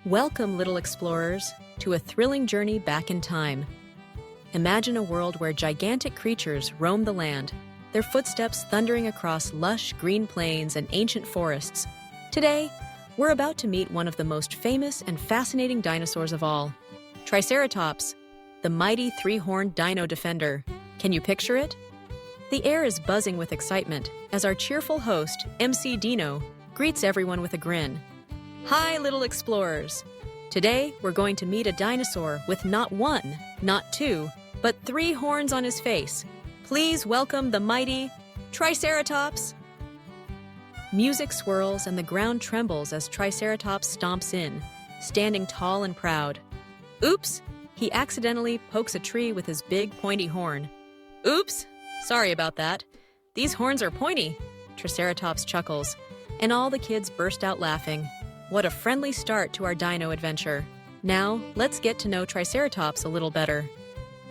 Welcome, little explorers, to a thrilling journey back in time. Imagine a world where gigantic creatures roam the land, their footsteps thundering across lush green plains and ancient forests. Today, we're about to meet one of the most famous and fascinating dinosaurs of all, Triceratops, the mighty three-horned dino defender. Can you picture it? The air is buzzing with excitement as our cheerful host, MC Dino, greets everyone with a grin. Hi, little explorers! Today, we're going to meet a dinosaur with not one, not two, but three horns on his face. Please welcome the mighty Triceratops! Music swirls and the ground trembles as Triceratops stomps in, standing tall and proud. Oops! He accidentally pokes a tree with his big, pointy horn. Oops! Sorry about that. These horns are pointy, Triceratops chuckles, and all the kids burst out laughing. What a friendly start to our dino adventure. Now, let's get to know Triceratops a little better.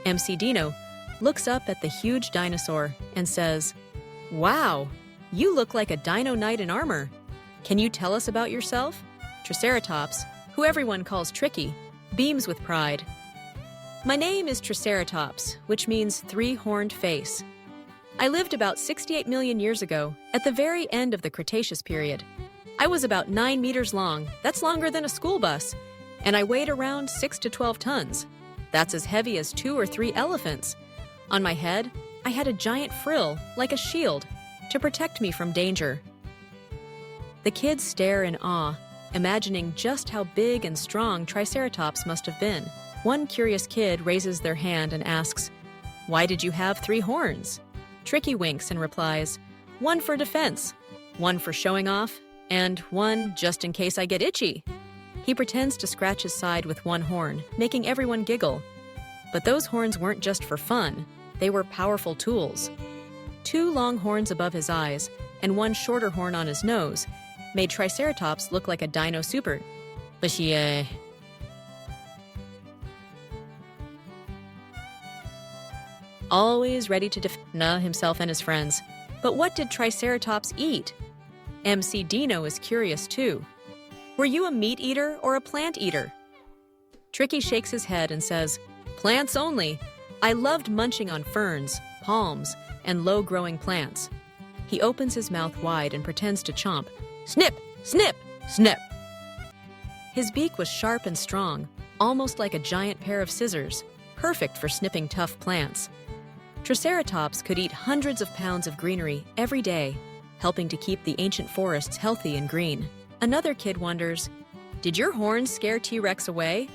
MC Dino looks up at the huge dinosaur and says, "Wow, you look like a dino knight in armor. Can you tell us about yourself?" Triceratops, who everyone calls Tricky, beams with pride. "My name is Triceratops, which means three-horned face. I lived about 68 million years ago, at the very end of the Cretaceous period. I was about 9 meters long, that's longer than a school bus, and I weighed around 6 to 12 tons. That's as heavy as 2 or 3 elephants. On my head, I had a giant frill, like a shield, to protect me from danger." The kids stare in awe, imagining just how big and strong Triceratops must have been. One curious kid raises their hand and asks, "Why did you have 3 horns?" Tricky winks and replies, "One for defense, one for showing off, and one just in case I get itchy." He pretends to scratch his side with one horn, making everyone giggle. But those horns weren't just for fun, they were powerful tools. 2 long horns above his eyes and 1 shorter horn on his nose made Triceratops look like a dino super. Always ready to defend himself and his friends. But what did Triceratops eat? MC Dino is curious too. Were you a meat eater or a plant eater? Tricky shakes his head and says, "Plants only. I loved munching on ferns, palms, and low-growing plants." He opens his mouth wide and pretends to chomp. Snip, snip, snip. His beak was sharp and strong, almost like a giant pair of scissors, perfect for snipping tough plants. Triceratops could eat hundreds of pounds of greenery every day, helping to keep the ancient forests healthy and green. Another kid wonders, "Did your horns scare T-Rex away?"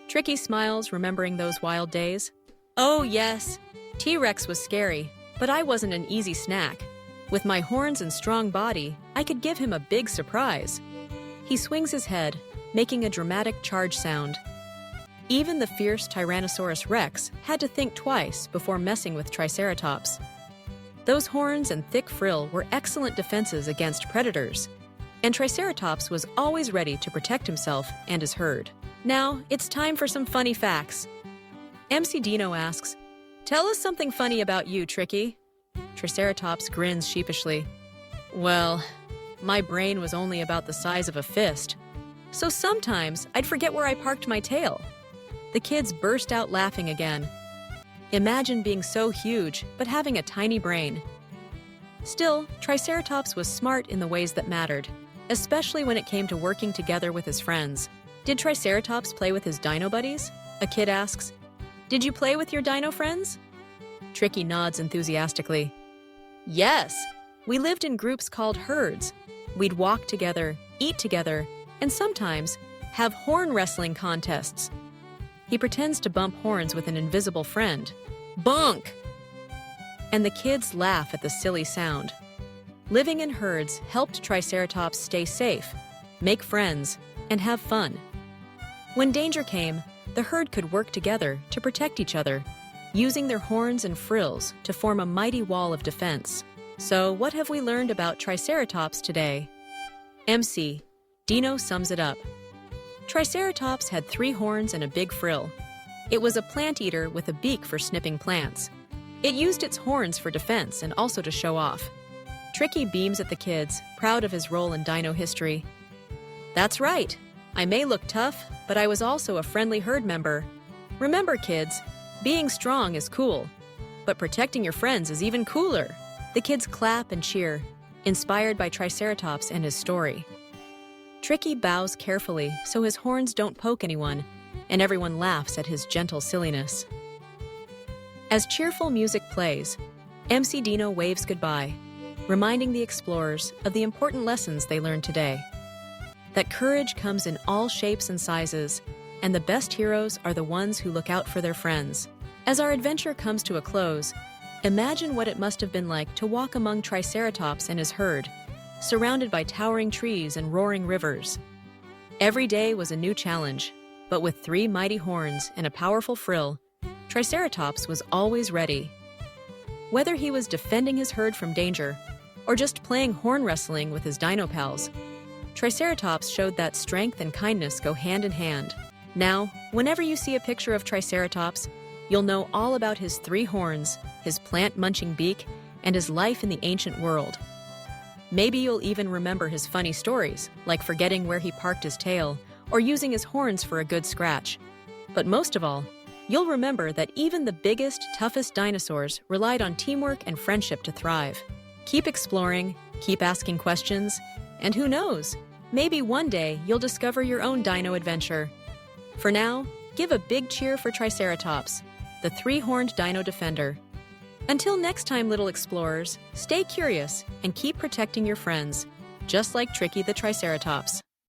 Tricky smiles, remembering those wild days. "Oh yes, T-Rex was scary, but I wasn't an easy snack. With my horns and strong body, I could give him a big surprise." He swings his head, making a dramatic charge sound. Even the fierce Tyrannosaurus Rex had to think twice before messing with Triceratops. Those horns and thick frill were excellent defenses against predators, and Triceratops was always ready to protect himself and his herd. Now, it's time for some funny facts. MC Dino asks, "Tell us something funny about you, Tricky." Triceratops grins sheepishly. "Well, my brain was only about the size of a fist, so sometimes I'd forget where I parked my tail." The kids burst out laughing again. Imagine being so huge, but having a tiny brain. Still, Triceratops was smart in the ways that mattered, especially when it came to working together with his friends. Did Triceratops play with his dino buddies? A kid asks. "Did you play with your dino friends?" Tricky nods enthusiastically. "Yes, we lived in groups called herds. We'd walk together, eat together, and sometimes have horn wrestling contests." He pretends to bump horns with an invisible friend. Bonk! And the kids laugh at the silly sound. Living in herds helped Triceratops stay safe, make friends, and have fun. When danger came, the herd could work together to protect each other, using their horns and frills to form a mighty wall of defense. So what have we learned about Triceratops today? MC Dino sums it up. Triceratops had 3 horns and a big frill. It was a plant eater with a beak for snipping plants. It used its horns for defense and also to show off. Tricky beams at the kids, proud of his role in dino history. That's right. I may look tough, but I was also a friendly herd member. Remember, kids, being strong is cool, but protecting your friends is even cooler." The kids clap and cheer, inspired by Triceratops and his story. Tricky bows carefully so his horns don't poke anyone, and everyone laughs at his gentle silliness. As cheerful music plays, MC Dino waves goodbye, reminding the explorers of the important lessons they learned today. That courage comes in all shapes and sizes, and the best heroes are the ones who look out for their friends. As our adventure comes to a close, imagine what it must have been like to walk among Triceratops and his herd, surrounded by towering trees and roaring rivers. Every day was a new challenge, but with 3 mighty horns and a powerful frill, Triceratops was always ready. Whether he was defending his herd from danger or just playing horn wrestling with his dino pals, Triceratops showed that strength and kindness go hand in hand. Now, whenever you see a picture of Triceratops, you'll know all about his 3 horns, his plant-munching beak, and his life in the ancient world. Maybe you'll even remember his funny stories, like forgetting where he parked his tail or using his horns for a good scratch. But most of all, you'll remember that even the biggest, toughest dinosaurs relied on teamwork and friendship to thrive. Keep exploring, keep asking questions, and who knows, maybe one day you'll discover your own dino adventure. For now, give a big cheer for Triceratops, the 3-horned dino defender. Until next time, little explorers, stay curious and keep protecting your friends, just like Tricky the Triceratops.